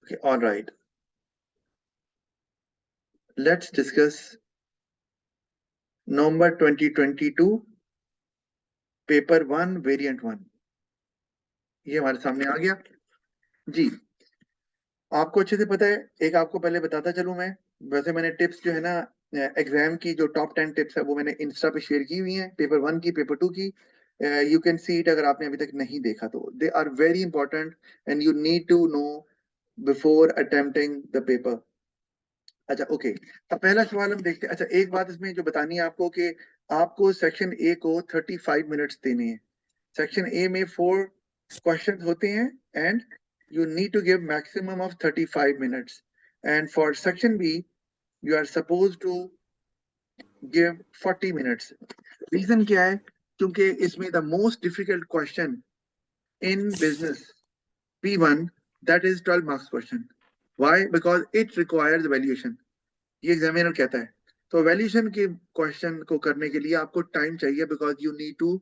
Okay, all right. Let's discuss November 2022 paper 1 variant 1। ये हमारे सामने आ गया जी। आपको अच्छे से पता है, एक आपको पहले बताता चलूं मैं। वैसे मैंने टिप्स जो है ना, एग्जाम की जो टॉप 10 टिप्स है वो मैंने इंस्टा पे शेयर की हुई हैं, पेपर 1 की, पेपर 2 की। यू कैन सी इट अगर आपने अभी तक नहीं देखा तो। They are very important and you need to know before attempting the paper. अच्छा ओके, अब पहला सवाल हम देखते हैं। अच्छा, एक बात इसमें जो बतानी है आपको कि आपको सेक्शन ए को 35 मिनट्स देने हैं। सेक्शन ए में 4 क्वेश्चन होते हैं and you need to give maximum of 35 minutes, and for section B you are supposed to give 40 minutes. Reason क्या है? क्योंकि इसमें the most difficult question in business P1, that is 12 marks question. Why? Because it requires valuation. ये examiner कहता है। तो valuation के question को करने के लिए आपको टाइम चाहिए, because you need to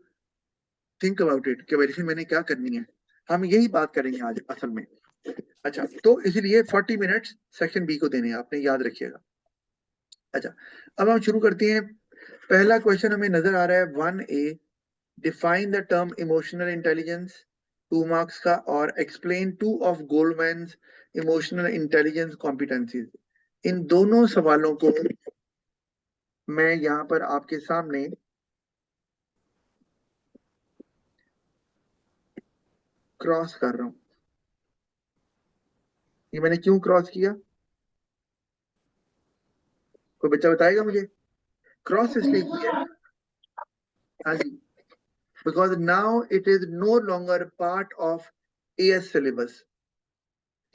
think about it कि वैल्यूएशन मैंने क्या करनी है। हम यही बात करेंगे आज असल में। अच्छा, तो इसलिए 40 मिनट्स सेक्शन बी को देने हैं, आपने याद रखिएगा। अच्छा, अब हम शुरू करते हैं। पहला क्वेश्चन हमें नजर आ रहा है 1A, define the term emotional intelligence, 2 marks का, और explain 2 of Goldman's emotional intelligence competencies. इन दोनों सवालों को मैं यहां पर आपके सामने क्रॉस कर रहा हूं। ये मैंने क्यों क्रॉस किया? कोई बच्चा बताएगा मुझे? क्रॉस इसलिए किया है, हाँ जी, because now it is no longer part of AS syllabus,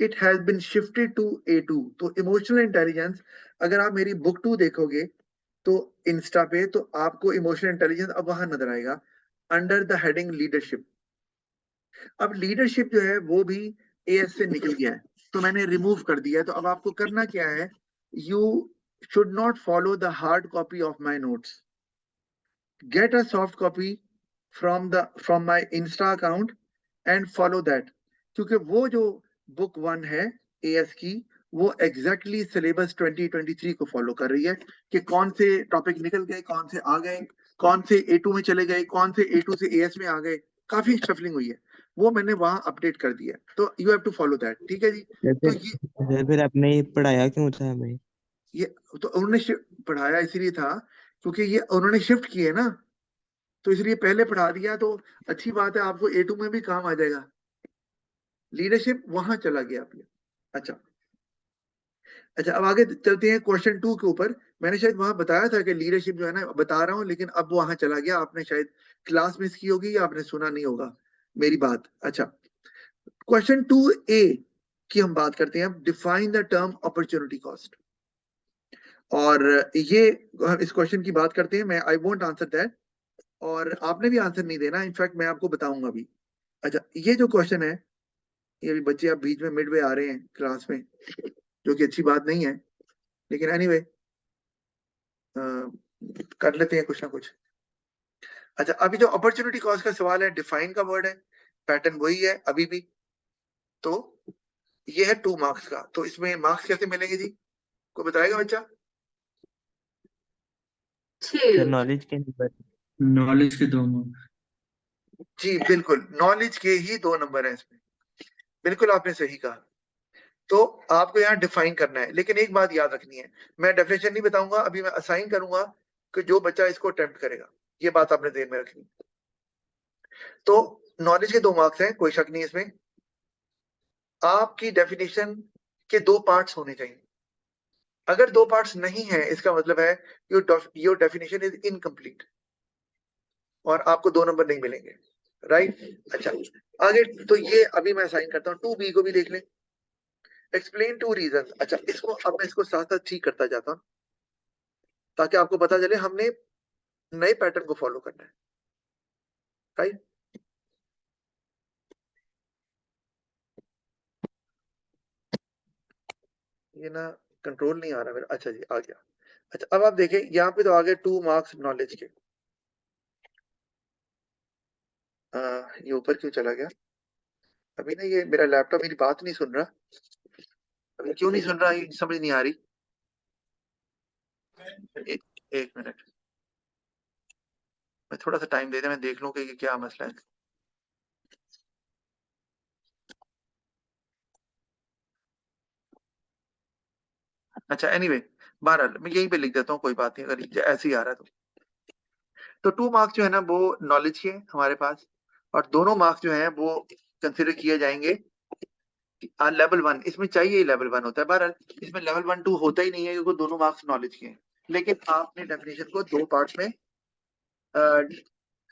it has been shifted to A2। तो इमोशनल इंटेलिजेंस, अगर आप मेरी बुक 2 देखोगे तो इंस्टा पे, तो आपको इमोशनल इंटेलिजेंस अब वहां नजर आएगा अंडर द हेडिंग लीडरशिप। अब लीडरशिप जो है वो भी एएस से निकल गया है, तो मैंने रिमूव कर दिया है। तो अब आपको करना क्या है? You should not follow the hard copy of my notes, get a soft copy from my Insta account and follow that. क्योंकि वो जो बुक 1 है एएस की, वो एग्जैक्टली सिलेबस 2023 को फॉलो कर रही है कि कौन से टॉपिक निकल गए, कौन से आ गए, कौन से A2 में चले गए, कौन से A2 से एएस में आ गए। काफी शफलिंग हुई है, वो मैंने वहां अपडेट कर दिया। तो you have to follow that, ठीक है जी। तो फिर आपने ये पढ़ाया क्यों था हमें? ये तो उन्होंने पढ़ाया इसीलिए था क्योंकि ये उन्होंने शिफ्ट किए ना, तो इसलिए पहले पढ़ा दिया। तो अच्छी बात है, आपको A2 में भी काम आ जाएगा। लीडरशिप वहां चला गया आपने। अच्छा, अच्छा, अब आगे चलते हैं क्वेश्चन 2 के ऊपर। मैंने शायद वहां बताया था कि लीडरशिप जो है ना, बता रहा हूं, लेकिन अब वहां चला गया। आपने शायद क्लास मिस की होगी या आपने सुना नहीं होगा मेरी बात। अच्छा, क्वेश्चन 2A की हम बात करते हैं। Define the term opportunity cost, और ये हम इस क्वेश्चन की बात करते हैं। मैं आई वोंट आंसर दैट, और आपने भी आंसर नहीं देना, इनफैक्ट मैं आपको बताऊंगा अभी। अच्छा, ये जो क्वेश्चन है, ये अभी बच्चे अब बीच में मिडवे आ रहे हैं क्लास में, जो कि अच्छी बात नहीं है, लेकिन एनीवे कर लेते हैं कुछ ना कुछ। अच्छा, अभी जो अपॉर्चुनिटी कॉस्ट का सवाल है, डिफाइन का वर्ड है, पैटर्न वही है अभी भी। तो ये है 2 मार्क्स का। तो इसमें मार्क्स कैसे मिलेंगे जी? कोई बताएगा बच्चा? सर नॉलेज के नंबर। नॉलेज के दोनों। जी बिल्कुल, नॉलेज के ही 2 नंबर है इसमें। बिल्कुल आपने सही कहा। तो आपको यहाँ डिफाइन करना है, लेकिन एक बात याद रखनी है, मैं डेफिनेशन नहीं बताऊंगा अभी, मैं असाइन करूंगा कि जो बच्चा इसको अटेम्प्ट करेगा। ये बात आपने ध्यान में रखनी। तो नॉलेज के 2 मार्क्स हैं, कोई शक नहीं इसमें। आपकी डेफिनेशन के 2 पार्ट्स होने चाहिए। अगर 2 पार्ट्स नहीं है, इसका मतलब है योर डेफिनेशन इज इनकम्प्लीट और आपको 2 नंबर नहीं मिलेंगे, राइट। अच्छा, आगे तो ये अभी मैं असाइन करता हूँ। 2B को भी देख लें, एक्सप्लेन 2 रीजन। अच्छा, इसको अब मैं इसको साथ साथ ठीक करता जाता हूँ ताकि आपको पता चले हमने नए पैटर्न को फॉलो करना है, राइट। ये ना कंट्रोल नहीं आ रहा मेरा। अच्छा जी, आ गया। अच्छा, अब आप देखें यहाँ पे तो आगे 2 मार्क्स नॉलेज के। ये ऊपर क्यों चला गया? अभी ना ये मेरा लैपटॉप मेरी बात नहीं सुन रहा। क्यों नहीं सुन रहा, ये समझ नहीं आ रही। एक मिनट, मैं थोड़ा सा टाइम दे दे, मैं देख लूं कि ये क्या मसला है। अच्छा एनीवे, बहरहाल मैं यहीं पे लिख देता हूँ, कोई बात नहीं अगर ऐसे ही आ रहा है तो 2 मार्क्स जो है ना वो नॉलेज के हैं हमारे पास, और दोनों मार्क्स जो हैं वो कंसिडर किए जाएंगे लेवल 1। इसमें चाहिए ही लेवल 1 होता है, बहरहाल इसमें लेवल 1 2 होता ही नहीं है क्योंकि दोनों मार्क्स नॉलेज के हैं। लेकिन आपने डेफिनेशन को 2 पार्ट्स में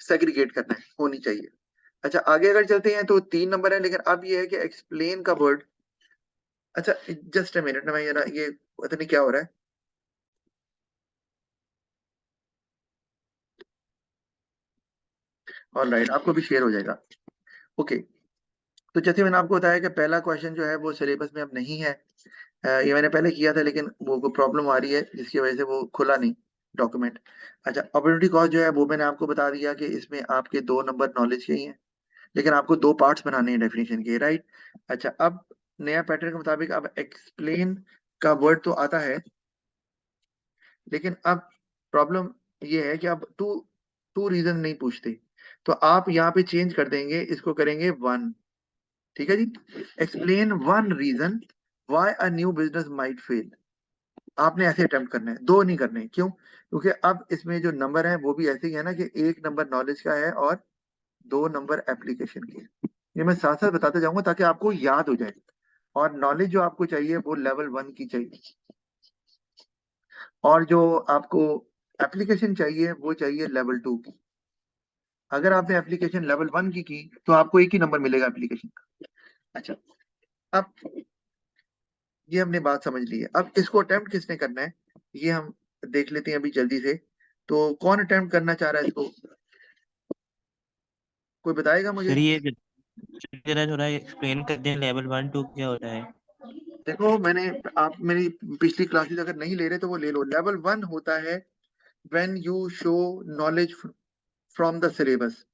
सेग्रीगेट करना है, होनी चाहिए। अच्छा आगे अगर चलते हैं तो 3 नंबर है, लेकिन अब ये है कि एक्सप्लेन का वर्ड। अच्छा जस्ट अ मिनट ना, मैं ये पता नहीं क्या हो रहा है। ऑलराइट, आपको भी शेयर हो जाएगा। ओके, तो जैसे मैंने आपको बताया कि पहला क्वेश्चन जो है वो सिलेबस में अब नहीं है। ये मैंने पहले किया था लेकिन वो प्रॉब्लम आ रही है जिसकी वजह से वो खुला नहीं डॉक्यूमेंट। अच्छा, अपॉर्चुनिटी कॉस्ट जो है वो मैंने आपको बता दिया कि इसमें आपके 2 नंबर नॉलेज के ही हैं, लेकिन आपको 2 पार्ट्स बनाने हैं डेफिनेशन के, राइट। अच्छा, अब नया पैटर्न के मुताबिक अब एक्सप्लेन का वर्ड तो आता है, लेकिन अब प्रॉब्लम ये है कि अब टू रीजन नहीं पूछते, तो आप यहाँ पे चेंज कर देंगे, इसको करेंगे 1। ठीक है जी, explain 1 reason why a new business might fail. आपने ऐसे अटेम्प्ट करना है, 2 नहीं करने। क्यों? क्योंकि अब इसमें जो नंबर है वो भी ऐसे ही है ना कि 1 नंबर नॉलेज का है और 2 नंबर एप्लीकेशन के। ये मैं साथ साथ बताते जाऊंगा ताकि आपको याद हो जाए। और नॉलेज जो आपको चाहिए वो लेवल 1 की चाहिए, और जो आपको एप्लीकेशन चाहिए वो चाहिए लेवल 2 की। अगर आपने एप्लीकेशन लेवल 1 की तो आपको एक ही नंबर मिलेगा एप्लीकेशन का। अच्छा, अब ये हमने बात समझ ली है। अब इसको अटेम्प्ट किसने करना है ये हम देख लेते हैं अभी जल्दी से। तो कौन अटेम्प्ट करना चाह रहा है इसको, कोई बताएगा मुझे? सर ये जरा थोड़ा एक्सप्लेन कर दें, लेवल 1 2 क्या होता है? देखो, मैंने आप मेरी पिछली क्लासेस अगर नहीं ले रहे तो वो ले लो। लेवल 1 होता है when you show knowledge from the syllabus.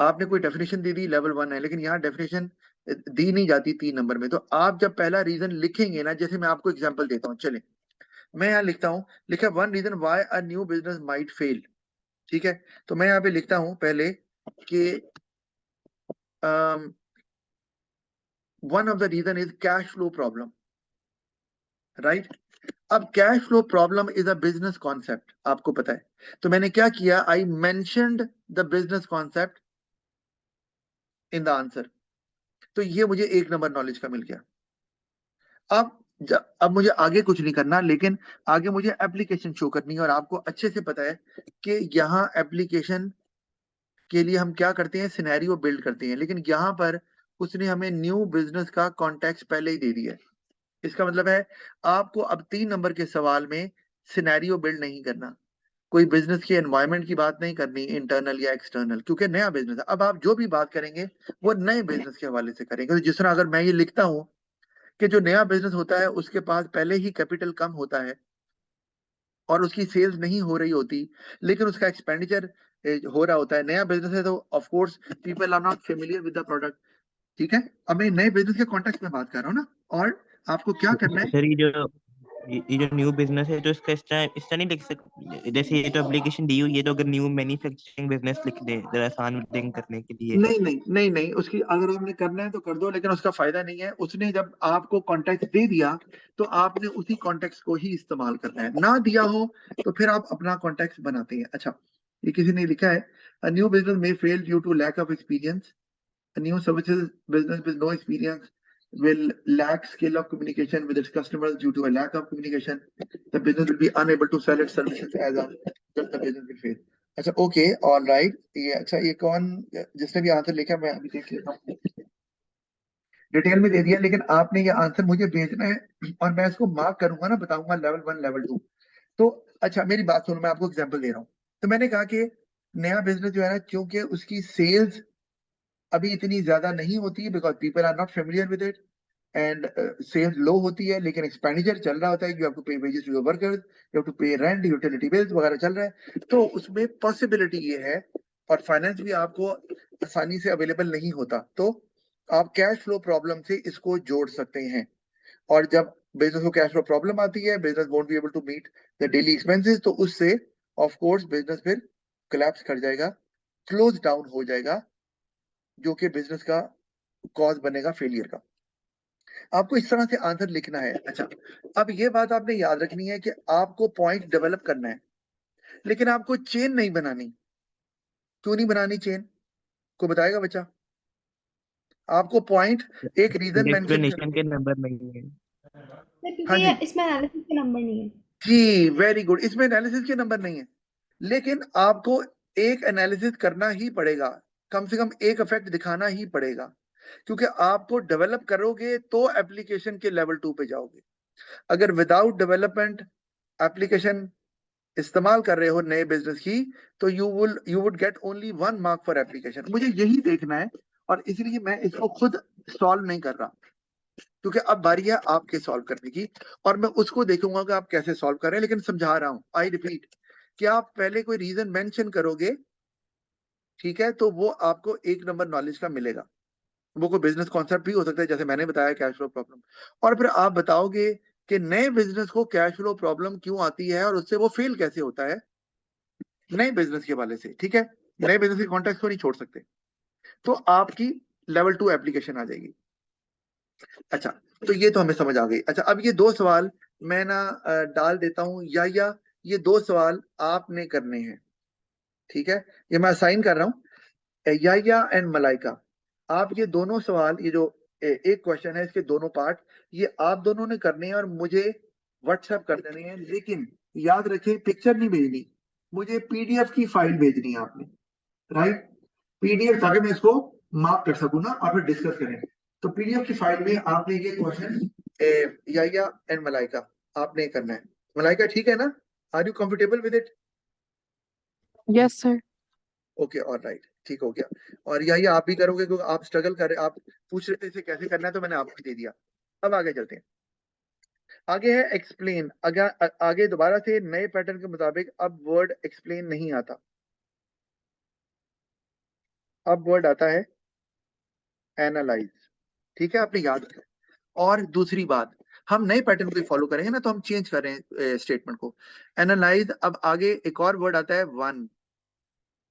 आपने कोई डेफिनेशन दे दी, लेवल 1 है, लेकिन यहाँ डेफिनेशन दी नहीं जाती 3 नंबर में। तो आप जब पहला रीजन लिखेंगे ना, जैसे मैं आपको एग्जांपल देता हूँ, चले मैं यहाँ लिखता हूँ, लिखा 1 reason why a new business might fail. ठीक है, तो मैं यहाँ पे लिखता हूँ पहले कि one of the reason is cash flow problem, right. अब cash flow problem is a business concept, आपको पता है। तो मैंने क्या किया, I mentioned the business concept in the answer. तो ये मुझे 1 नंबर नॉलेज का मिल गया। अब मुझे आगे कुछ नहीं करना, लेकिन आगे मुझे एप्लीकेशन शो करनी है, और आपको अच्छे से पता है कि यहाँ एप्लीकेशन के लिए हम क्या करते हैं, सिनेरियो बिल्ड करते हैं। लेकिन यहाँ पर उसने हमें न्यू बिजनेस का कॉन्टेक्स्ट पहले ही दे दिया है। इसका मतलब है आपको अब 3 नंबर के सवाल में सिनेरियो बिल्ड नहीं करना, कोई बिजनेस के एनवायरनमेंट की बात नहीं करनी, इंटरनल या एक्सटर्नल, क्योंकि नया बिजनेस है। अब आप जो भी बात करेंगे वो नए बिजनेस के हवाले से करेंगे। तो जिस तरह अगर मैं ये लिखता हूं कि जो नया बिजनेस होता है उसके पास पहले ही कैपिटल कम होता है और उसकी सेल्स नहीं हो रही होती, लेकिन उसका एक्सपेंडिचर हो रहा होता है। नया बिजनेस है तो of course people are not familiar with the product. ठीक है, अब मैं नए बिजनेस के कॉन्टेक्स्ट में बात कर रहा हूँ ना। और आपको क्या करना है, सर ये जो न्यू बिजनेस है तो इसका इस तरह नहीं लिख सकते, जैसे ये तो एप्लीकेशन दी हुई है, तो अगर न्यू मैन्युफैक्चरिंग बिजनेस लिख दे जरा आसान थिंक करने के लिए। नहीं, उसकी अगर आपने करना है तो कर दो, लेकिन उसका फायदा नहीं है। उसने जब आपको कॉन्टेक्स्ट दे दिया तो आपने उसी कॉन्टेक्स्ट को ही इस्तेमाल करना है। ना दिया हो तो फिर आप अपना कॉन्टेक्स्ट बनाते हैं। अच्छा, ये किसी ने लिखा है, अ न्यू बिजनेस में fail due to lack of experience. A new services business with no experience will lack skill of communication with its customers. Due to a lack of communication, the business will be unable to sell its services as a just the business will fail. अच्छा okay, all right. ये अच्छा, ये कौन जिसने भी answer लिखा, मैं अभी देख लेता हूँ। डिटेल में दे दिया, लेकिन आपने ये आंसर मुझे भेजना है और मैं इसको मार्क करूंगा ना, बताऊंगा लेवल 1 लेवल 2। तो अच्छा मेरी बात सुनो, मैं आपको एग्जांपल दे रहा हूँ। तो मैंने कहा कि नया बिजनेस जो है ना, क्योंकि उसकी सेल्स अभी इतनी ज्यादा नहीं होती है, because people are not familiar with it, and sales low होती है, लेकिन एक्सपेंडिचर चल रहा होता है। You have to pay wages to your workers, you have to pay rent, utility bills वगैरह चल रहा है। तो उसमें पॉसिबिलिटी ये है, और फाइनेंस भी आपको आसानी से अवेलेबल नहीं होता, तो आप कैश फ्लो प्रॉब्लम से इसको जोड़ सकते हैं। और जब बिजनेस को कैश फ्लो प्रॉब्लम आती है, business won't be able to meet the daily expenses, तो उससे ऑफ कोर्स बिजनेस फिर कोलैप्स कर जाएगा, क्लोज डाउन हो जाएगा, जो कि बिजनेस का कॉज बनेगा फेलियर का। आपको इस तरह से आंसर लिखना है। अच्छा, अब ये बात आपने याद रखनी है कि आपको पॉइंट डेवलप करना है, लेकिन आपको चेन नहीं बनानी। क्यों नहीं बनानी चेन? को बताएगा बच्चा? आपको पॉइंट एक रीजन मेंशन एक्सप्लेनेशन करना के है। नंबर नहीं है। सर क्योंकि हाँ ये जी इसमें एनालिसिस के नंबर नहीं है। जी, वेरी गुड। इसमें एनालिसिस के नंबर नहीं है, लेकिन आपको एक एनालिसिस करना ही पड़ेगा, कम से कम एक इफेक्ट दिखाना ही पड़ेगा, क्योंकि आपको डेवलप करोगे तो एप्लीकेशन के लेवल 2 पे जाओगे। अगर विदाउट डेवलपमेंट एप्लीकेशन इस्तेमाल कर रहे हो नए बिजनेस की, तो you would get only 1 mark for application. मुझे यही देखना है, और इसलिए मैं इसको खुद सॉल्व नहीं कर रहा, क्योंकि अब बारी है आपके सॉल्व करने की, और मैं उसको देखूंगा कि आप कैसे सॉल्व कर रहे हैं। लेकिन समझा रहा हूं, आई रिपीट, कि आप पहले कोई रीजन मेंशन करोगे, ठीक है, तो वो आपको 1 नंबर नॉलेज का मिलेगा। वो कोई बिजनेस कॉन्सेप्ट भी हो सकता है, जैसे मैंने बताया कैश फ्लो प्रॉब्लम, और फिर आप बताओगे कि नए बिजनेस को कैश फ्लो प्रॉब्लम क्यों आती है और उससे वो फेल कैसे होता है नए बिजनेस के वाले से। ठीक है, नए बिजनेस के कॉन्टेक्स्ट को नहीं छोड़ सकते, तो आपकी लेवल 2 एप्लीकेशन आ जाएगी। अच्छा, तो ये तो हमें समझ आ गई। अच्छा, अब ये 2 सवाल मैं ना डाल देता हूं, या ये 2 सवाल आपने करने हैं। ठीक है, ये मैं असाइन कर रहा हूं, या एंड मलाइका। आप ये दोनों सवाल, ये जो एक क्वेश्चन है, इसके दोनों पार्ट, ये आप दोनों ने करने हैं और मुझे व्हाट्सएप कर देने हैं। लेकिन याद रखें, पिक्चर नहीं भेजनी, मुझे पीडीएफ की फाइल भेजनी है आपने, राइट? पीडीएफ, ताकि मैं इसको मार्क कर सकूं ना, और फिर डिस्कस करें। तो पीडीएफ की फाइल में आपने ये क्वेश्चन या एंड मलाइका आपने करना है। मलाइका ठीक है ना? Are you comfortable with it? Yes, sir. Okay, all right, ठीक हो गया। और या आप भी करोगे, क्योंकि आप स्ट्रगल कर रहे, आप पूछ रहे थे इसे कैसे करना है, तो मैंने आपको दे दिया। अब आगे चलते हैं। आगे है एक्सप्लेन। आगे दोबारा से नए पैटर्न के मुताबिक अब वर्ड एक्सप्लेन नहीं आता, अब वर्ड आता है एनालाइज। ठीक है, आपने याद रखा। और दूसरी बात, हम नए पैटर्न को फॉलो करेंगे ना, तो हम चेंज कर रहे हैं स्टेटमेंट को। एनालाइज, अब आगे एक और वर्ड आता है वन,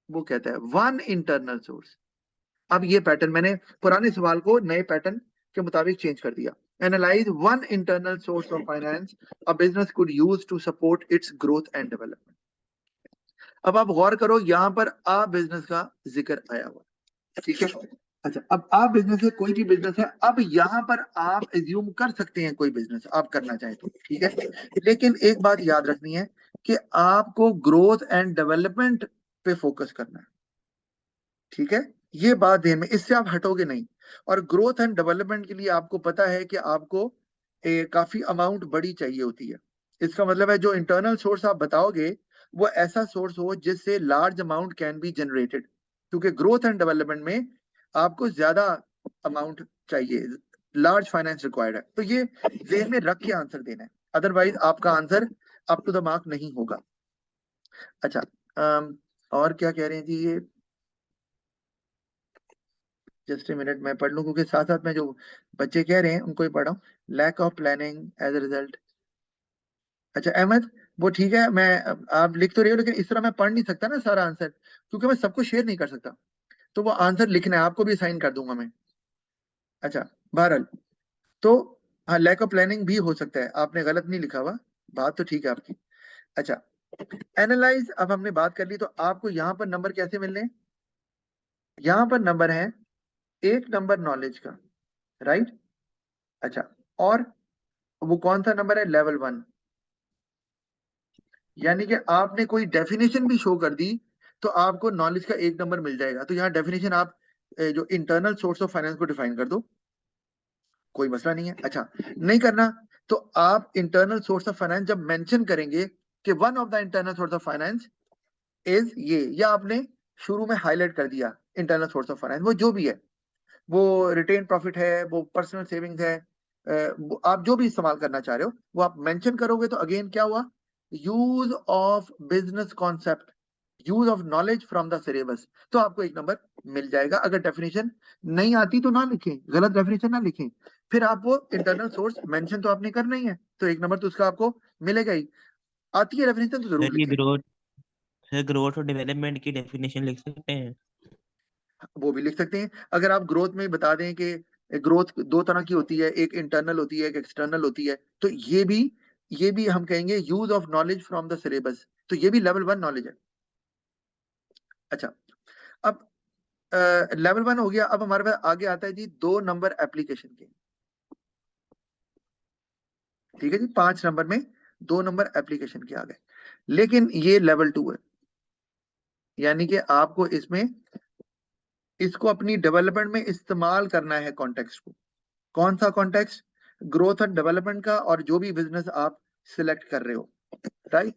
वो कहता है वन इंटरनल सोर्स। अब ये पैटर्न मैंने पुराने सवाल को नए पैटर्न के मुताबिक चेंज कर दिया। Analyse one internal source of finance a business could use to support its growth and development. अब आप गौर करो, यहां पर आ बिजनेस का जिक्र आया हुआ, ठीक है। अच्छा, अब आप बिजनेस है, कोई भी बिजनेस है, अब यहां पर आप एज्यूम कर सकते हैं कोई बिजनेस आप करना चाहें तो, ठीक है। लेकिन एक बात याद रखनी है कि आपको ग्रोथ एंड डेवलपमेंट पे फोकस करना है, ठीक है। ये बात ध्यान में, इससे आप हटोगे नहीं। और ग्रोथ एंड डेवलपमेंट के लिए आपको पता है कि आपको काफी अमाउंट बड़ी चाहिए होती है। इसका मतलब है जो इंटरनल सोर्स आप बताओगे वो ऐसा सोर्स हो जिससे large amount can be generated, क्योंकि ग्रोथ एंड डेवलपमेंट में आपको ज्यादा अमाउंट चाहिए, लार्ज फाइनेंस रिक्वायर्ड है। तो ये ध्यान में रख के आंसर देना है, अदरवाइज आपका answer up to the mark नहीं होगा। अच्छा, और क्या कह रहे हैं जी ये, जस्ट ए मिनट मैं पढ़ लूं, क्योंकि साथ साथ में जो बच्चे कह रहे हैं उनको ही पढ़ा हूं। Lack of planning as a result. अच्छा अहमद, वो ठीक है, मैं आप लिख तो रहे हो, लेकिन इस तरह मैं पढ़ नहीं सकता ना सारा आंसर, क्योंकि मैं सबको शेयर नहीं कर सकता। तो वो आंसर लिखना है, आपको भी साइन कर दूंगा मैं। अच्छा, बहरहाल, तो हाँ, लैक ऑफ प्लानिंग भी हो सकता है, आपने गलत नहीं लिखा हुआ, बात तो ठीक है आपकी। अच्छा, एनालाइज, अब हमने बात कर ली, तो आपको यहाँ पर नंबर कैसे मिलने हैं? यहाँ पर नंबर है 1 नंबर नॉलेज का, राइट। अच्छा, और वो कौन सा नंबर है? लेवल 1। यानी कि आपने कोई डेफिनेशन भी शो कर दी तो आपको नॉलेज का 1 नंबर मिल जाएगा। तो यहाँ डेफिनेशन आप जो इंटरनल सोर्स ऑफ फाइनेंस को डिफाइन कर दो, कोई मसला नहीं है। अच्छा, नहीं करना तो आप इंटरनल सोर्स ऑफ फाइनेंस जब मेंशन करेंगे कि one of the internal source of finance is ये, या आपने शुरू में हाईलाइट कर दिया इंटरनल सोर्स ऑफ फाइनेंस, वो जो भी है, वो रिटेन प्रॉफिट है, वो पर्सनल सेविंग्स है, आप जो भी इस्तेमाल करना चाह रहे हो वो आप मेंशन करोगे। तो अगेन क्या हुआ? Use of business concept, use of knowledge from the syllabus, तो आपको एक नंबर मिल जाएगा। अगर डेफिनेशन नहीं आती तो ना लिखें, गलत डेफिनेशन ना लिखें, फिर आप वो इंटरनल सोर्स मेंशन तो आपने करना ही है, तो एक नंबर तो उसका आपको मिलेगा ही। आती है डेफिनेशन तो जरूर सर ये लिखें। ग्रोथ और डेवलपमेंट की डेफिनेशन लिख सकते हैं? वो भी लिख सकते हैं। अगर आप ग्रोथ में बता दें कि ग्रोथ दो तरह की होती है, एक इंटरनल होती है, एक एक्सटर्नल होती है, तो ये भी हम कहेंगे use of knowledge from the syllabus, तो ये भी लेवल 1 नॉलेज है। अच्छा, अब लेवल 1 हो गया। अब हमारे पास आगे आता है जी 2 नंबर एप्लीकेशन के। ठीक है जी, 5 नंबर में 2 नंबर एप्लीकेशन के आ गए, लेकिन ये लेवल 2 है, यानी कि आपको इसको अपनी डेवलपमेंट में इस्तेमाल करना है कॉन्टेक्स्ट को। कौन सा कॉन्टेक्स्ट? ग्रोथ एंड डेवलपमेंट का, और जो भी बिजनेस आप सिलेक्ट कर रहे हो, राइट।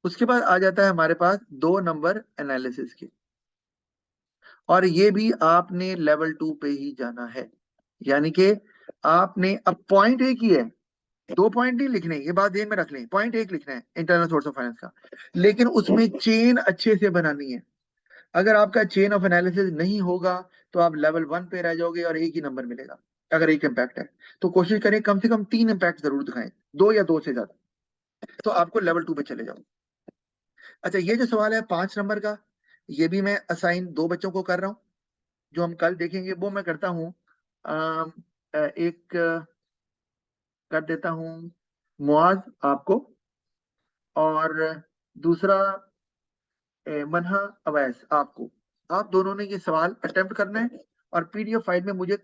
उसके बाद आ जाता है हमारे पास 2 नंबर एनालिसिस के, और ये भी आपने लेवल 2 पे ही जाना है, यानी कि आपने अब पॉइंट एक ही है, 2 पॉइंट नहीं लिखने, ये बात ध्यान में रख लें, पॉइंट एक लिखना है इंटरनल सोर्स ऑफ फाइनेंस का, लेकिन उसमें चेन अच्छे से बनानी है। अगर आपका चेन ऑफ एनालिसिस नहीं होगा तो आप लेवल 1 पे रह जाओगे और एक ही नंबर मिलेगा। अगर एक इम्पैक्ट है तो कोशिश करें कम से कम 3 इम्पैक्ट जरूर दिखाएं, 2 या 2 से ज्यादा, तो आपको लेवल 2 पे चले जाओ। अच्छा, ये जो सवाल है 5 नंबर का, ये भी मैं असाइन 2 बच्चों को कर रहा हूँ, जो हम कल देखेंगे वो मैं करता हूँ। एक कर देता हूँ मुआज आपको, और दूसरा मनहा अवैस आपको। आप दोनों ने ये सवाल अटेम्प्ट करना है, और पीडीएफ फाइल में मुझे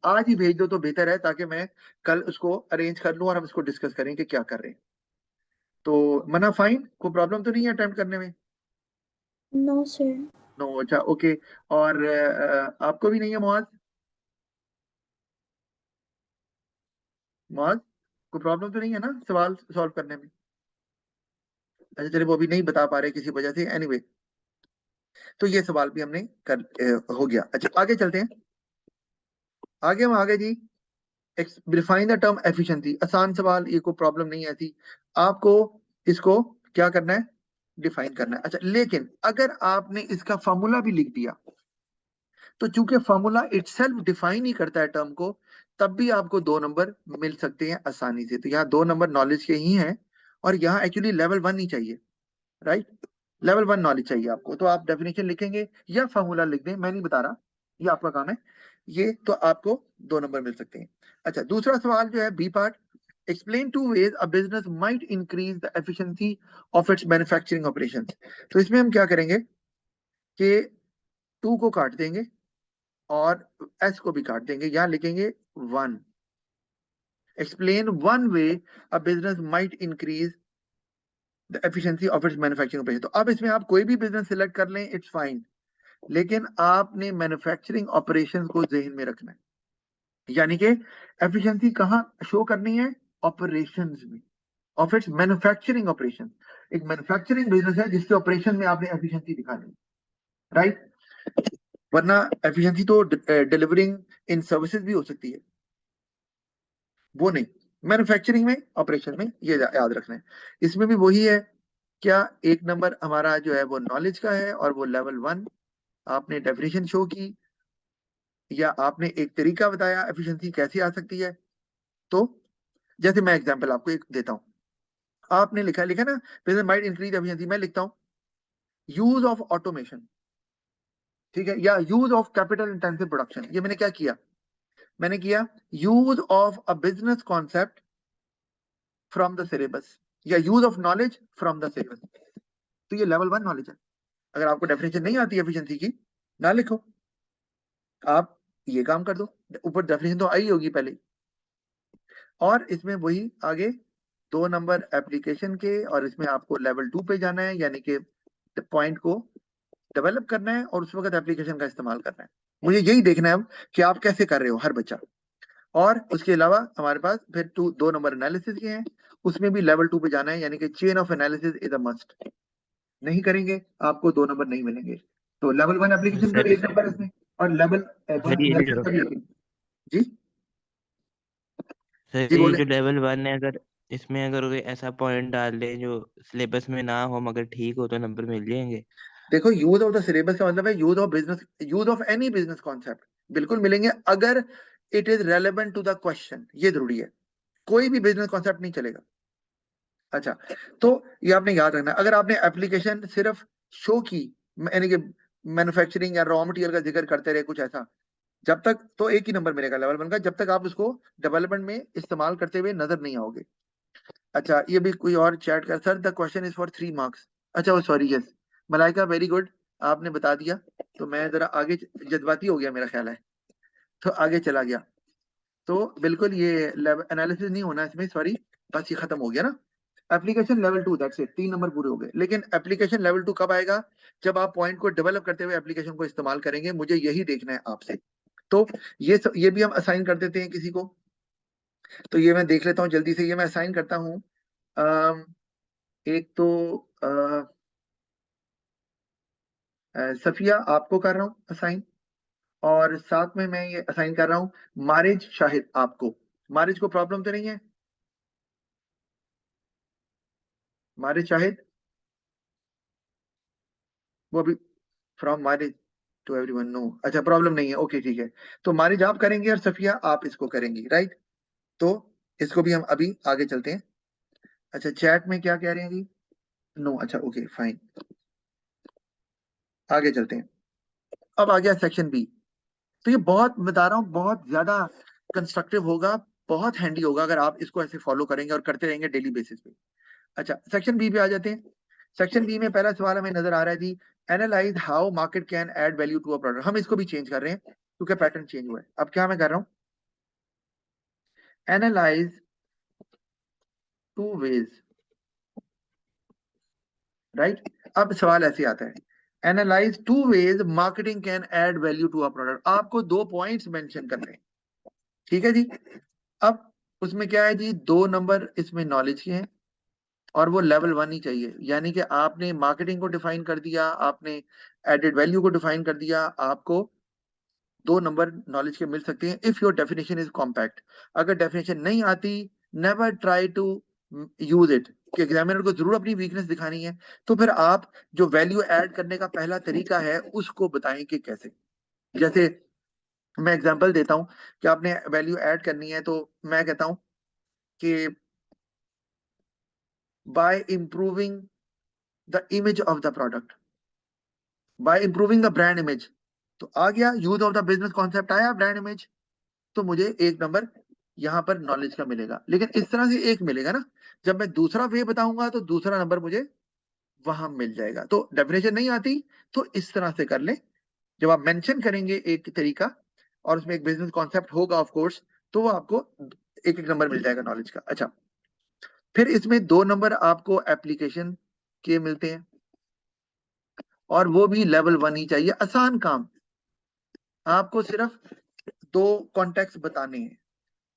आज ही भेज दो तो बेहतर है, ताकि मैं कल उसको अरेंज कर लूं और हम इसको डिस्कस करें कि क्या कर रहे हैं। तो मना फाइन, कोई प्रॉब्लम तो नहीं है अटेम्प्ट करने में? No sir. नो, अच्छा ओके। और आपको भी नहीं है मुआज? मुआज, कोई प्रॉब्लम तो नहीं है ना सवाल सॉल्व करने में? अच्छा चलिए, वो भी नहीं बता पा रहे किसी वजह से, एनीवे तो ये सवाल भी हमने हो गया। अच्छा आगे चलते हैं, आगे जी। डिफाइन द टर्म एफिशिएंसी, आसान सवाल, ये कोई प्रॉब्लम नहीं है ऐसी। आपको इसको क्या करना है? डिफाइन करना है। अच्छा, लेकिन अगर आपने इसका फॉर्मूला भी लिख दिया, तो चूंकि फॉर्मूला इटसेल्फ डिफाइन ही करता है टर्म को, तब भी आपको 2 नंबर मिल सकते हैं आसानी से। तो यहाँ 2 नंबर नॉलेज के ही हैं, और यहाँ एक्चुअली लेवल 1 ही चाहिए, राइट। लेवल 1 नॉलेज चाहिए आपको, तो आप डेफिनेशन लिखेंगे या फॉर्मूला लिख दें, मैं नहीं बता रहा, ये आपका काम है। ये तो आपको 2 नंबर मिल सकते हैं। अच्छा, दूसरा सवाल जो है B part, explain 2 ways a business might increase the efficiency of its manufacturing operations। तो इसमें हम क्या करेंगे कि 2 को काट देंगे और s को भी काट देंगे, यहां लिखेंगे 1। Explain 1 way a business might increase the efficiency of its manufacturing operation। तो अब इसमें आप कोई भी बिजनेस सिलेक्ट कर लें, इट्स फाइन, लेकिन आपने मैन्युफैक्चरिंग ऑपरेशंस को ज़हन में रखना है, यानी कि एफिशिएंसी कहां शो करनी है? ऑपरेशंस में, ऑफ इट्स मैन्युफैक्चरिंग ऑपरेशन। एक मैन्युफैक्चरिंग बिजनेस है जिसके ऑपरेशन में आपने एफिशिएंसी दिखानी, राइट। वरना एफिशिएंसी तो डिलीवरिंग इन सर्विसेज भी हो सकती है, वो नहीं, मैन्युफैक्चरिंग में, ऑपरेशन में, ये याद रखना है। इसमें भी वही है, क्या एक नंबर हमारा जो है वो नॉलेज का है, और वो लेवल 1 आपने डेफिनेशन शो की, या आपने एक तरीका बताया एफिशिएंसी कैसे आ सकती है। तो जैसे मैं एग्जांपल आपको एक देता हूं, आपने लिखा ना बिजनेस माइट इंक्रीज एफिशिएंसी, मैं लिखता हूं यूज ऑफ ऑटोमेशन, ठीक है, या use of capital intensive production. ये मैंने क्या किया? मैंने किया use of a business concept from the syllabus, या use of knowledge from the syllabus. तो ये लेवल 1 नॉलेज है। अगर आपको डेफिनेशन नहीं आती एफिशिएंसी की, ना लिखो, आप ये काम कर दो, ऊपर डेफिनेशन तो आई होगी पहले। और इसमें वही आगे 2 नंबर एप्लीकेशन के, और इसमें आपको लेवल 2 पे जाना है, यानी कि पॉइंट को डेवलप करना है और उस वक्त एप्लीकेशन का इस्तेमाल करना है। मुझे यही देखना है अब कि आप कैसे कर रहे हो हर बच्चा। और उसके अलावा हमारे पास फिर 2 नंबर एनालिसिस के हैं, उसमें भी लेवल 2 पे जाना है, यानी कि chain of analysis is a must. नहीं करेंगे आपको 2 नंबर नहीं मिलेंगे। तो लेवल 1 एप्लीकेशन का सर 1 नंबर इसमें, और लेवल 1 सर ये एनालिसिस जो का भी 1। जी सर जी ये बोले। जो लेवल 1 है, अगर इसमें अगर कोई ऐसा पॉइंट डाल दे जो सिलेबस में ना हो मगर ठीक हो तो नंबर मिल जाएंगे। देखो, यूज ऑफ द सिलेबस का मतलब है use of business, use of any business concept बिल्कुल मिलेंगे अगर it is relevant to the question, ये जरूरी है। कोई भी बिजनेस कॉन्सेप्ट नहीं चलेगा। अच्छा, तो ये आपने याद रखना। अगर आपने एप्लीकेशन सिर्फ शो की, यानी कि मैन्युफैक्चरिंग या रॉ मटेरियल का जिक्र करते रहे कुछ ऐसा, जब तक तो एक ही नंबर मिलेगा लेवल 1 का, जब तक आप उसको डेवलपमेंट में इस्तेमाल करते हुए नजर नहीं आओगे। अच्छा, ये भी कोई और चैट कर, sir the question is for 3 marks. अच्छा, वो sorry, yes Malaika, very good, आपने बता दिया। तो मैं जरा आगे, जज्बाती हो गया मेरा ख्याल है, तो आगे चला गया। तो बिल्कुल ये एनालिसिस नहीं होना इसमें, सॉरी, बस ये खत्म हो गया ना। Application level 2, that's it, 3 number पूरे हो गए। लेकिन एप्लीकेशन लेवल 2 कब आएगा? जब आप पॉइंट को डेवलप करते हुए एप्लीकेशन को इस्तेमाल करेंगे। मुझे यही देखना है आपसे। तो ये भी हम असाइन कर देते हैं किसी को। तो ये मैं देख लेता हूँ जल्दी से, ये मैं असाइन करता हूँ। एक तो सफिया आपको कर रहा हूँ असाइन, और साथ में मैं ये असाइन कर रहा हूँ मारिज शाहिद आपको। मारिज को प्रॉब्लम तो नहीं है? मारिज शाहिद, वो अभी फ्रॉम मारिज टू एवरीवन, नो, अच्छा प्रॉब्लम नहीं है, ओके ठीक है। तो मारिज आप करेंगे और सफिया आप इसको करेंगी, राइट? तो इसको भी हम अभी आगे चलते हैं। अच्छा, चैट में क्या कह रहे हैं जी? नो, अच्छा ओके फाइन, आगे चलते हैं। अब आ गया सेक्शन बी। तो ये बहुत, बता रहा हूँ, बहुत ज्यादा कंस्ट्रक्टिव होगा, बहुत हैंडी होगा अगर आप इसको ऐसे फॉलो करेंगे और करते रहेंगे डेली बेसिस पे। अच्छा, सेक्शन बी पे आ जाते हैं। सेक्शन बी में पहला सवाल हमें नजर आ रहा है जी, analyze how market can add value to a product. हम इसको भी चेंज कर रहे हैं क्योंकि पैटर्न चेंज हुआ है। अब क्या मैं कर रहा हूँ, एनालाइज 2 वेज, राइट? अब सवाल ऐसे आता है, analyse 2 ways marketing can add value to a product. आपको 2 पॉइंट्स मेंशन करने हैं, ठीक है जी? अब उसमें क्या है जी, 2 नंबर इसमें नॉलेज के हैं और वो लेवल 1 ही चाहिए। यानी कि आपने मार्केटिंग को डिफाइन कर दिया, आपने एडेड वैल्यू को डिफाइन कर दिया, आपको 2 नंबर नॉलेज के मिल सकते हैं if your definition is compact. अगर डेफिनेशन नहीं आती, never try to use it, कि एग्जामिनर को जरूर अपनी वीकनेस दिखानी है, तो फिर आप जो वैल्यू ऐड करने का पहला तरीका है उसको बताएं कि कैसे। जैसे मैं एग्जांपल देता हूं कि आपने वैल्यू ऐड करनी है, तो मैं कहता हूं कि by improving the image of the product, by improving the brand image. तो आ गया use of the business concept, आया ब्रांड इमेज, तो मुझे 1 नंबर यहां पर नॉलेज का मिलेगा। लेकिन इस तरह से 1 मिलेगा ना, जब मैं दूसरा वे बताऊंगा तो दूसरा नंबर मुझे वहां मिल जाएगा। तो डेफिनेशन नहीं आती तो इस तरह से कर ले, जब आप मेंशन करेंगे एक तरीका और उसमें एक बिजनेस कॉन्सेप्ट होगा ऑफ कोर्स, तो वो आपको 1 नंबर मिल जाएगा नॉलेज का। अच्छा, फिर इसमें 2 नंबर आपको एप्लीकेशन के मिलते हैं, और वो भी लेवल 1 ही चाहिए। आसान काम, आपको सिर्फ 2 कॉन्टेक्स्ट बताने हैं,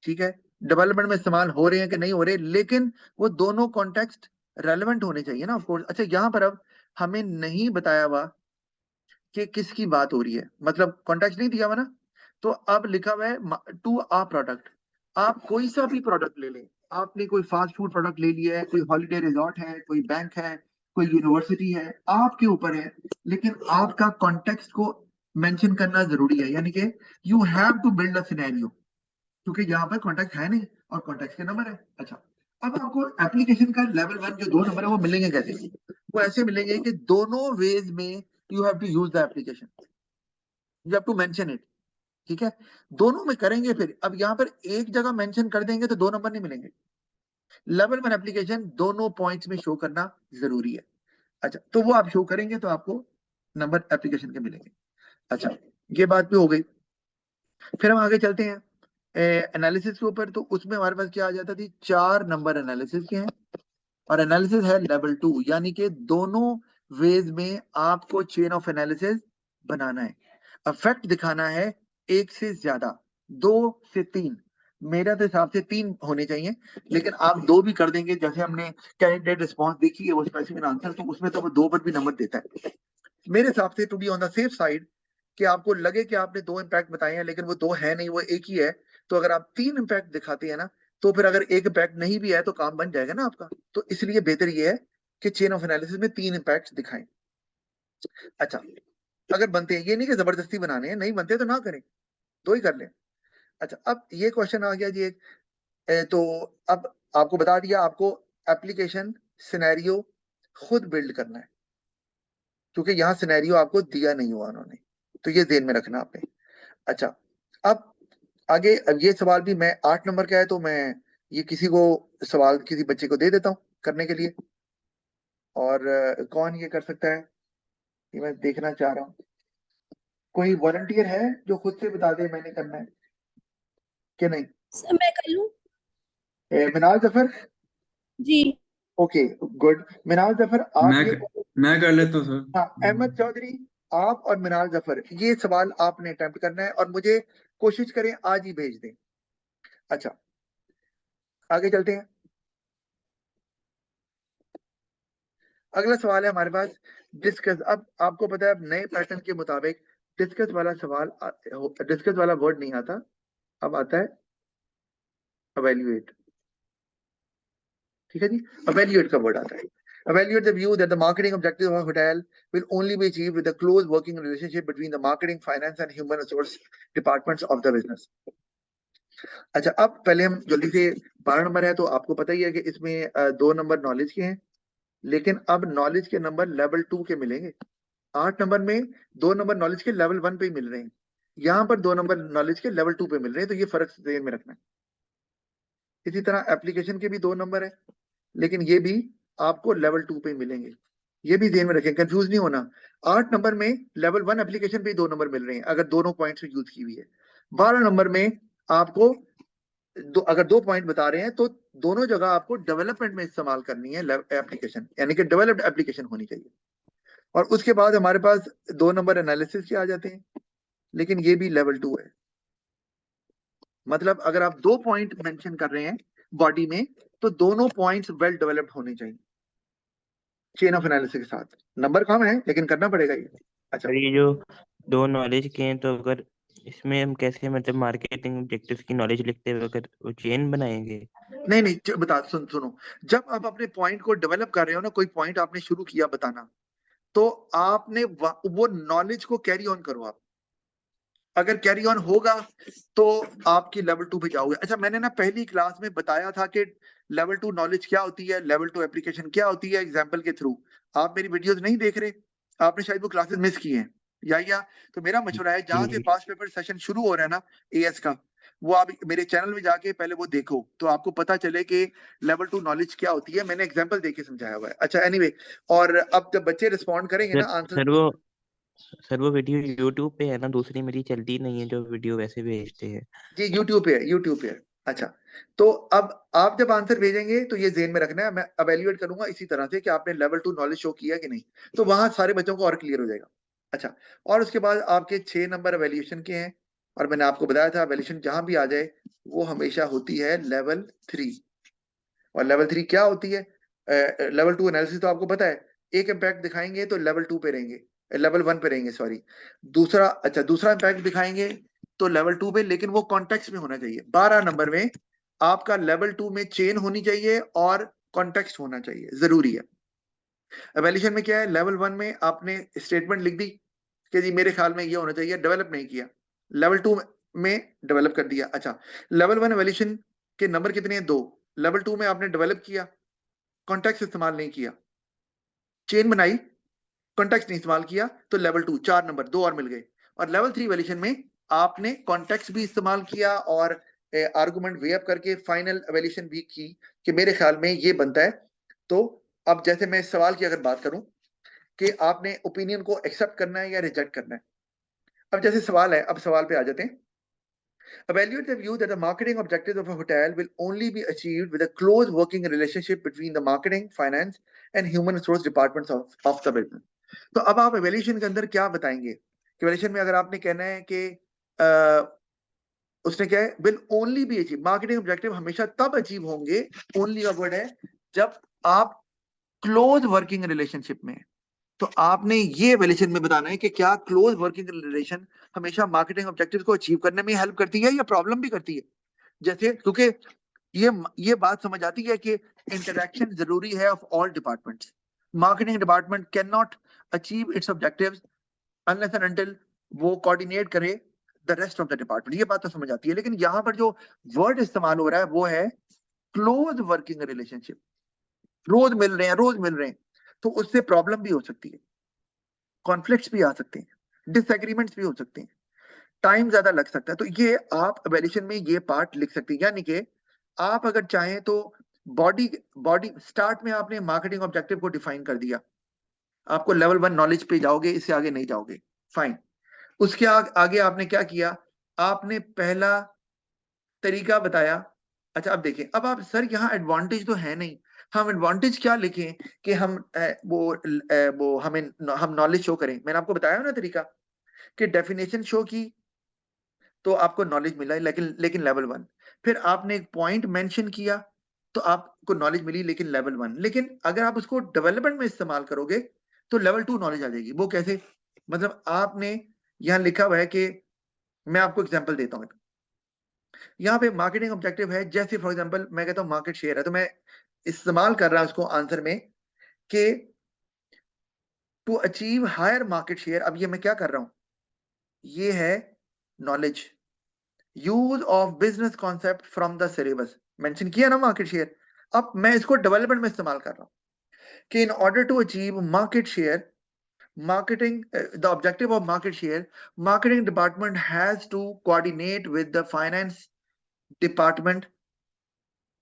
ठीक है? डेवलपमेंट में इस्तेमाल हो रहे हैं कि नहीं हो रहे, लेकिन वो दोनों कॉन्टेक्स्ट रेलेवेंट होने चाहिए ना, ऑफ कोर्स। अच्छा, यहाँ पर अब हमें नहीं बताया हुआ कि किसकी बात हो रही है, मतलब कॉन्टेक्स्ट नहीं दिया हुआ ना, तो अब लिखा हुआ है टू आ प्रोडक्ट। आप कोई सा भी प्रोडक्ट ले लें, आपने कोई फास्ट फूड प्रोडक्ट ले लिया है, कोई हॉलिडे रिजॉर्ट है, कोई बैंक है, कोई यूनिवर्सिटी है, आपके ऊपर है, लेकिन आपका कॉन्टेक्स्ट को मेंशन करना जरूरी है। यानी कि you have to build a scenario, क्योंकि यहाँ पर कॉन्टेक्ट है नहीं और कॉन्टेक्ट के नंबर है। अच्छा, अब आपको एप्लीकेशन का लेवल 1 जो 2 नंबर है वो मिलेंगे कैसे? वो ऐसे मिलेंगे कि दोनों वेज में you have to use the application, you have to mention it, ठीक है? दोनों में करेंगे, फिर अब यहाँ पर एक जगह मेंशन कर देंगे तो 2 नंबर नहीं मिलेंगे। लेवल 1 एप्लीकेशन दोनों पॉइंट्स में शो करना जरूरी है। अच्छा, तो वो आप शो करेंगे तो आपको नंबर एप्लीकेशन के मिलेंगे। अच्छा, ये बात भी हो गई। फिर हम आगे चलते हैं एनालिसिस के ऊपर। तो उसमें हमारे पास क्या आ जाता थी, 4 नंबर एनालिसिस के हैं, और एनालिसिस है लेवल 2, यानी कि दोनों वेज में आपको चेन ऑफ एनालिसिस बनाना है, इफेक्ट दिखाना है, 1 से ज्यादा, 2 से 3। मेरा तो हिसाब से 3 होने चाहिए, लेकिन आप 2 भी कर देंगे। जैसे हमने कैंडिडेट रिस्पॉन्स देखी है, वो स्पेसिफिक आंसर, तो उसमें तो वो 2 पर भी नंबर देता है। मेरे हिसाब से to be on the safe side, कि आपको लगे कि आपने 2 इम्पैक्ट बताए हैं लेकिन वो 2 है नहीं, वो एक ही है, तो अगर आप 3 इम्पैक्ट दिखाते हैं ना, तो फिर अगर एक इम्पैक्ट नहीं भी है तो काम बन जाएगा ना आपका। तो इसलिए बेहतर ये है कि चेन ऑफ एनालिसिस में 3 इम्पैक्ट दिखाएं। अच्छा, अगर बनते हैं, ये नहीं कि जबरदस्ती बनाने हैं, नहीं बनते तो ना करें, 2 ही कर लें। अच्छा, अब ये क्वेश्चन आ गया जी एक, तो अब आपको बता दिया, आपको एप्लीकेशन सिनेरियो खुद बिल्ड करना है, क्योंकि यहाँ सिनेरियो आपको दिया नहीं हुआ उन्होंने, तो ये ध्यान में रखना आपने। अच्छा, अब आगे, अब ये सवाल भी मैं 8 नंबर का है, तो मैं ये किसी को सवाल किसी बच्चे को दे देता हूँ करने के लिए। और कौन ये कर सकता है, ये मैं देखना चाह रहा हूँ। कोई वॉलंटियर है जो खुद से बता दे मैंने करना है कि नहीं? सर मैं कर लूं? मिनाल जफर, जी। Okay good. मिनाल जफर आप मैं ये, मैं कर लेता हूँ सर। हाँ अहमद चौधरी, आप और मिनाल जफर ये सवाल आपने अटेम्प्ट करना है और मुझे कोशिश करें आज ही भेज दें। अच्छा, आगे चलते हैं। अगला सवाल है हमारे पास डिस्कस। अब आपको पता है, अब नए पैटर्न के मुताबिक डिस्कस वाला सवाल, डिस्कस वाला वर्ड नहीं आता, अब आता है evaluate। ठीक है जी, evaluate का वर्ड आता है। Evaluate the view that the marketing objective of a hotel will only be achieved with a close working relationship between the marketing, finance and human resource departments of the business। अच्छा, अब पहले हम जल्दी से, 12 number है तो आपको पता ही है कि इसमें 2 नंबर नॉलेज के हैं, लेकिन अब नॉलेज के नंबर लेवल 2 के मिलेंगे। 8 नंबर में 2 नंबर नॉलेज के लेवल 1 पे ही मिल रहे हैं, यहाँ पर 2 नंबर नॉलेज के लेवल 2 पे मिल रहे हैं, तो ये फर्क ध्यान में रखना है। इसी तरह एप्लीकेशन के भी 2 नंबर है, लेकिन ये भी आपको लेवल 2 पे मिलेंगे, ये भी ध्यान में रखें, कंफ्यूज नहीं होना। 8 नंबर में लेवल 1 एप्लीकेशन पे 2 नंबर मिल रहे हैं अगर दोनों पॉइंट्स यूज की हुई है। 12 नंबर में आपको अगर 2 पॉइंट बता रहे हैं तो दोनों जगह आपको डेवलपमेंट में इस्तेमाल करनी है एप्लीकेशन, यानी कि डेवलप्ड एप्लीकेशन होनी चाहिए। और उसके बाद हमारे पास 2 नंबर एनालिसिस के आ जाते हैं, लेकिन ये भी लेवल 2 है। मतलब अगर आप 2 पॉइंट मेंशन कर रहे हैं बॉडी में, तो दोनों पॉइंट्स वेल डेवलप्ड होने चाहिए चेन ऑफ एनालिसिस के साथ। नंबर कम है लेकिन करना पड़ेगा ये। अच्छा, और ये जो 2 नॉलेज के हैं, तो अगर इसमें हम कैसे मतलब मार्केटिंग ऑब्जेक्टिव्स की नॉलेज लिखते हुए अगर वो चेन बनाएंगे? नहीं नहीं, बता, सुनो, जब आप अपने पॉइंट को डेवलप कर रहे हो ना, कोई पॉइंट आपने शुरू किया बताना, तो आपने वो नॉलेज को कैरी ऑन करो आप। अगर कैरी ऑन होगा तो आपकी लेवल 2 पे जाओगे। अच्छा, मैंने ना पहली क्लास में बताया था कि लेवल 2 नॉलेज क्या होती है, लेवल 2 एप्लीकेशन क्या होती है, एग्जाम्पल के थ्रू। आप मेरी वीडियोस नहीं देख रहे, आपने शायद वो क्लासेस मिस की हैं, या तो मेरा मशवरा है, जहां से पास्ट पेपर सेशन शुरू हो रहा है ना एएस का, वो आप मेरे चैनल में जाके पहले वो देखो, तो आपको पता चले कि लेवल 2 नॉलेज क्या होती है। मैंने एग्जाम्पल देके समझाया हुआ है। अच्छा, एनीवे, और अब जब बच्चे रिस्पॉन्ड करेंगे ना आंसर, सर वो वीडियो YouTube पे है ना, दूसरी मेरी चलती नहीं है जो वीडियो वैसे भेजते हैं। जी यूट्यूब पे है, यूट्यूब पे है। अच्छा, तो अब आप जब आंसर भेजेंगे तो ये ज़हन में रखना है, मैं एवेल्युएट करूंगा इसी तरह से कि आपने लेवल 2 नॉलेज शो किया कि नहीं, तो वहां सारे बच्चों को और क्लियर हो जाएगा। अच्छा, और उसके बाद आपके 6 नंबर एवेल्यूएशन के हैं, और मैंने आपको बताया था एवेल्यूएशन जहां भी आ जाए वो हमेशा होती है लेवल 3। और लेवल 3 क्या होती है? लेवल 2 एनालिसिस तो आपको पता है, एक इम्पैक्ट दिखाएंगे तो लेवल 2 पे रहेंगे, लेवल 1 पे रहेंगे, सॉरी। दूसरा, अच्छा, दूसरा इम्पैक्ट दिखाएंगे तो लेवल 2 पे, लेकिन वो कॉन्टेक्स्ट में होना चाहिए। 12 नंबर में आपका लेवल 2 में चेन होनी चाहिए और कॉन्टेक्स्ट होना चाहिए, जरूरी है। एवेल्यूशन में क्या है, लेवल 1 में आपने स्टेटमेंट लिख दी कि जी मेरे ख्याल में ये होना चाहिए, डेवलप नहीं किया। लेवल 2 में डेवलप कर दिया। अच्छा, लेवल 1 एवेल्यूशन के नंबर कितने हैं? 2। लेवल 2 में आपने डेवलप किया, कॉन्टेक्स्ट इस्तेमाल नहीं किया, चेन बनाई, कॉन्टेक्स्ट नहीं इस्तेमाल किया, तो लेवल 2 4 नंबर 2 और मिल गए। और लेवल 3 वैल्यूएशन में आपने कॉन्टेक्स्ट भी इस्तेमाल किया और आर्गुमेंट वे अप करके फाइनल एवेल्यूशन भी की कि मेरे ख्याल में ये बनता है। तो अब जैसे मैं सवाल की अगर बात करूं कि आपने ओपिनियन को एक्सेप्ट करना है या रिजेक्ट करना है, अब जैसे सवाल है, अब सवाल पे आ जाते हैं। Evaluate the view that the marketing objectives of a hotel will only be achieved with a close working relationship between the marketing, finance and human resource departments of the business. तो अब आप evaluation के अंदर क्या बताएंगे? evaluation में अगर आपने कहना है कि उसने क्या है, will only be achieved, marketing objective हमेशा तब अचीव होंगे, only का वर्ड है, जब आप क्लोज वर्किंग रिलेशनशिप में। तो आपने ये वैल्यूएशन में बताना है कि क्या क्लोज वर्किंग रिलेशन हमेशा मार्केटिंग ऑब्जेक्टिव्स को अचीव करने में हेल्प करती है या प्रॉब्लम भी करती है। जैसे, क्योंकि ये बात समझ आती है कि इंटरेक्शन जरूरी है of all departments. Marketing department can not achieve it's objectives unless and until वो कोऑर्डिनेट करे the rest of the department. ये बात तो समझ आती है. लेकिन यहाँ पर जो वर्ड इस्तेमाल हो रहा है वो है क्लोज वर्किंग रिलेशनशिप. रोज मिल रहे हैं तो उससे प्रॉब्लम भी हो सकती है, कॉन्फ्लिक्ट्स भी आ सकते हैं, डिसएग्रीमेंट्स भी हो सकते हैं, टाइम ज्यादा लग सकता है. तो ये आप इवैल्यूएशन में ये पार्ट लिख सकते हैं. यानी कि आप अगर चाहें तो बॉडी स्टार्ट में आपने मार्केटिंग ऑब्जेक्टिव को डिफाइन कर दिया, आपको लेवल 1 नॉलेज पे जाओगे, इससे आगे नहीं जाओगे, फाइन. उसके आगे आपने क्या किया, आपने पहला तरीका बताया. अच्छा अब देखें, अब आप सर यहाँ एडवांटेज तो है नहीं, हम एडवांटेज क्या लिखें कि हम हम नॉलेज शो करें. मैंने आपको बताया ना तरीका कि डेफिनेशन शो की तो आपको नॉलेज मिला लेकिन लेवल 1. फिर आपने एक पॉइंट मेंशन किया तो आपको नॉलेज मिली लेकिन लेवल 1. लेकिन अगर आप उसको डेवलपमेंट में इस्तेमाल करोगे तो लेवल 2 नॉलेज आ जाएगी. वो कैसे, मतलब आपने यहाँ लिखा हुआ है कि मैं आपको एग्जांपल देता हूँ. यहाँ पे मार्केटिंग ऑब्जेक्टिव है, जैसे फॉर एग्जांपल मैं कहता हूँ मार्केट शेयर है, तो मैं इस्तेमाल कर रहा हूँ उसको आंसर में कि to achieve higher market share. अब ये मैं क्या कर रहा हूँ, ये है knowledge, use of business concept from the syllabus. Mention किया ना मार्केट शेयर. अब मैं इसको डेवलपमेंट में इस्तेमाल कर रहा हूँ कि in order to achieve market share, marketing the objective of market share, marketing department has to coordinate with the finance department.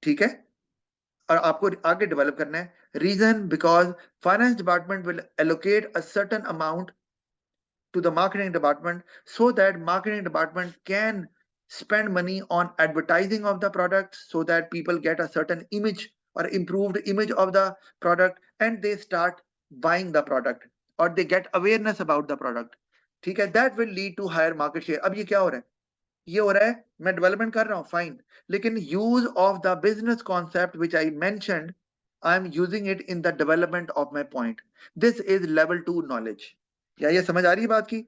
ठीक है, और आपको आगे डेवलप करना है. Reason because finance department will allocate a certain amount to the marketing department so that marketing department can spend money on advertising of the product so that people get a certain image or improved image of the product and they start buying the product or they get awareness about the product. ठीक है, that will lead to higher market share. अब ये क्या हो रहा है, ये हो रहा है मैं डेवलपमेंट कर रहा हूँ, फाइन, लेकिन use of the business concept which I mentioned, I am using it in the development of my point. This is level 2 knowledge. क्या ये समझ आ रही है बात की?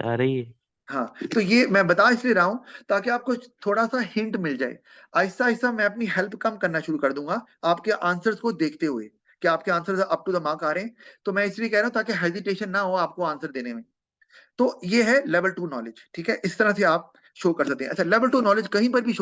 आ रही है. हाँ, तो ये मैं बता इसलिए रहा हूं ताकि आपको थोड़ा सा हिंट मिल जाए. आहिस्ता आहिस्ता मैं अपनी हेल्प कम करना शुरू कर दूंगा आपके आंसर्स को देखते हुए कि आपके answers up to the mark आ रहे हैं. तो मैं इसलिए कह रहा हूं ताकि हेजिटेशन ना हो आपको आंसर देने में. तो ये है लेवल 2 नॉलेज. ठीक है, इस तरह से आप शो कर सकते हैं. अच्छा, लेवल 2 नॉलेज कहीं पर भी